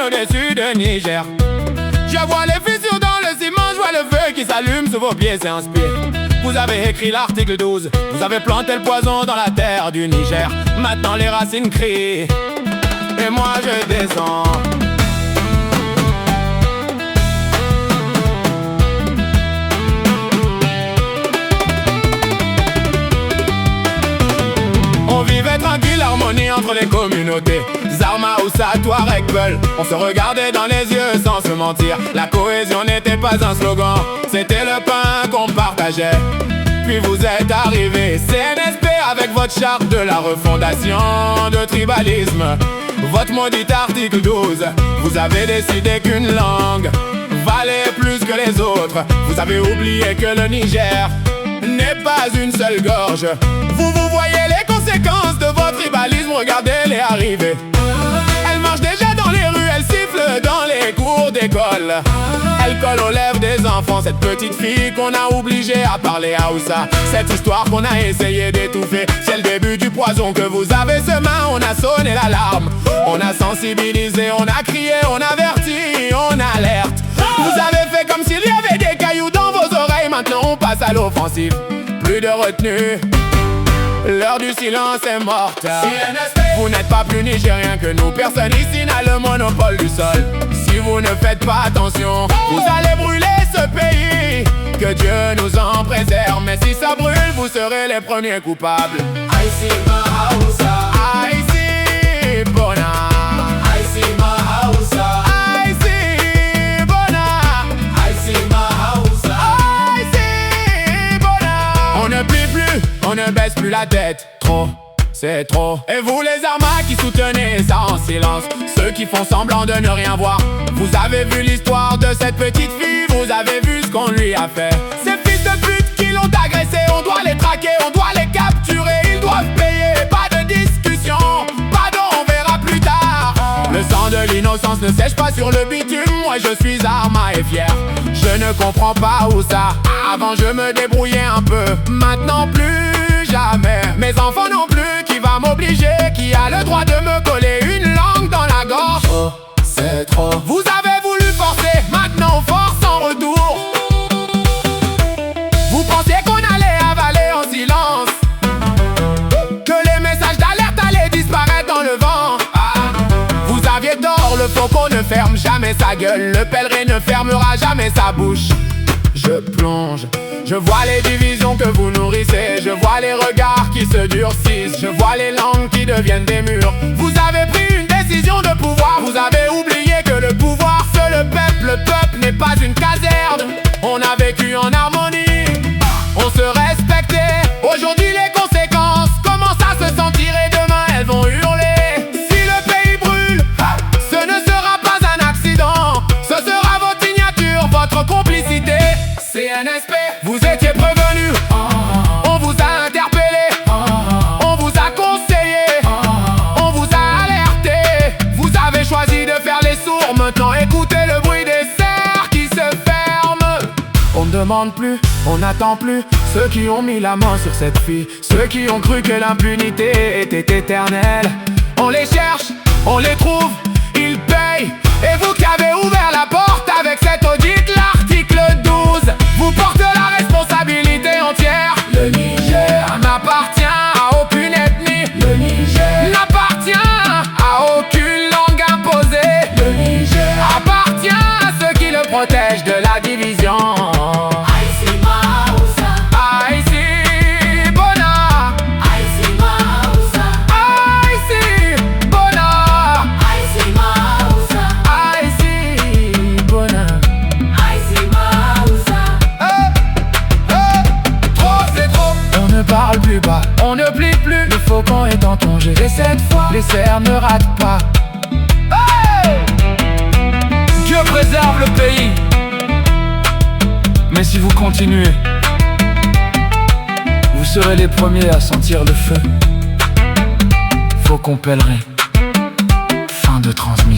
au-dessus de Niger. Je vois les fissures dans le ciment, je vois le feu qui s'allume sous vos pieds, c'est inspiré. Vous avez écrit l'article 12, vous avez planté le poison dans la terre du Niger. Maintenant les racines crient, et moi je descends. On vivait tranquille, harmonie entre les communautés. Zarma, Oussa, Touareg, Peul. On se regardait dans les yeux sans se mentir. La cohésion n'était pas un slogan, c'était le pain qu'on partageait. Puis vous êtes arrivés, CNSP, avec votre charte de la refondation de tribalisme. Votre maudit article 12, vous avez décidé qu'une langue valait plus que les autres. Vous avez oublié que le Niger n'est pas une seule gorge. Vous voyez les conséquences de votre tribalisme, regardez-les arriver. Elle marche déjà dans les rues, elle siffle dans les cours d'école. Elle colle aux lèvres des enfants, cette petite fille qu'on a obligée à parler à Oussa. Cette histoire qu'on a essayé d'étouffer, c'est le début du poison que vous avez semé. On a sonné l'alarme, on a sensibilisé, on a crié, on avertit, on alerte. Vous avez fait comme s'il y avait des cailloux dans vos oreilles, maintenant on passe à l'offensive. Plus de retenue, l'heure du silence est morte. Vous n'êtes pas plus nigérien que nous, personne ici n'a le monopole du sol. Si vous ne faites pas attention, vous allez brûler ce pays. Que Dieu nous en préserve, mais si ça brûle, vous serez les premiers coupables. Aïssi Mahausa, Aïssi Bona, Aïssi Mahausa, Aïssi Bona, Aïssi Mahausa, Aïssi Bona. On ne plie plus, on ne baisse plus la tête, trop, c'est trop. Et vous les Zarma qui soutenez ça en silence, ceux qui font semblant de ne rien voir. Vous avez vu l'histoire de cette petite fille, vous avez vu ce qu'on lui a fait. Ces fils de pute qui l'ont agressé, on doit les traquer, on doit les capturer. Ils doivent payer, pas de discussion, pardon, on verra plus tard. Le sang de l'innocence ne sèche pas sur le bitume, moi je suis Zarma et fier. Je ne comprends pas où ça, avant je me débrouillais un peu, maintenant plus jamais. Mes enfants non plus, qui va m'obliger, qui a le droit de me coller une langue dans la gorge. Oh, c'est trop. Vous avez voulu forcer, maintenant on force en retour. Vous pensiez qu'on allait avaler en silence, que les messages d'alerte allaient disparaître dans le vent. Vous aviez tort, le faucon ne ferme jamais sa gueule, le pèlerin ne fermera jamais sa bouche. Je plonge, je vois les divisions que vous nourrissez, je vois les regards qui se durcissent, je vois les langues qui deviennent des murs. Vous avez pris une décision de pouvoir, vous avez oublié que le pouvoir c'est le peuple n'est pas une caserne. On a vécu en harmonie, on se respectait. Aujourd'hui les conséquences commencent à se sentir et demain elles vont hurler. Si le pays brûle, ce ne sera pas un accident, ce sera votre signature, votre complicité. CNSP, vous étiez prévenus, on vous a interpellé, on vous a conseillé, on vous a alerté. Vous avez choisi de faire les sourds, maintenant écoutez le bruit des serres qui se ferment. On ne demande plus, on n'attend plus ceux qui ont mis la main sur cette fille, ceux qui ont cru que l'impunité était éternelle. On les cherche, on les trouve, ils payent. Et vous qui avez ouvert la porte avec cet audit, l'article 12, vous portez la responsabilité entière. Le Niger n'appartient à aucune ethnie. Le Niger n'appartient à aucune langue imposée. Le Niger appartient à ceux qui le protègent de la division. Aïssi Mahausa, Aïssi Bona, Aïssi Mahausa, Aïssi Bona, Aïssi Mahausa, Aïssi Bona, Aïssi Mahausa. Trop c'est trop. On ne parle plus bas, on ne plie plus, le faucon est en congé. Et cette fois, les cerfs ne ratent pas. Hey! Dieu préserve le pays. Mais si vous continuez, vous serez les premiers à sentir le feu. Faucon pèlerin, fin de transmission.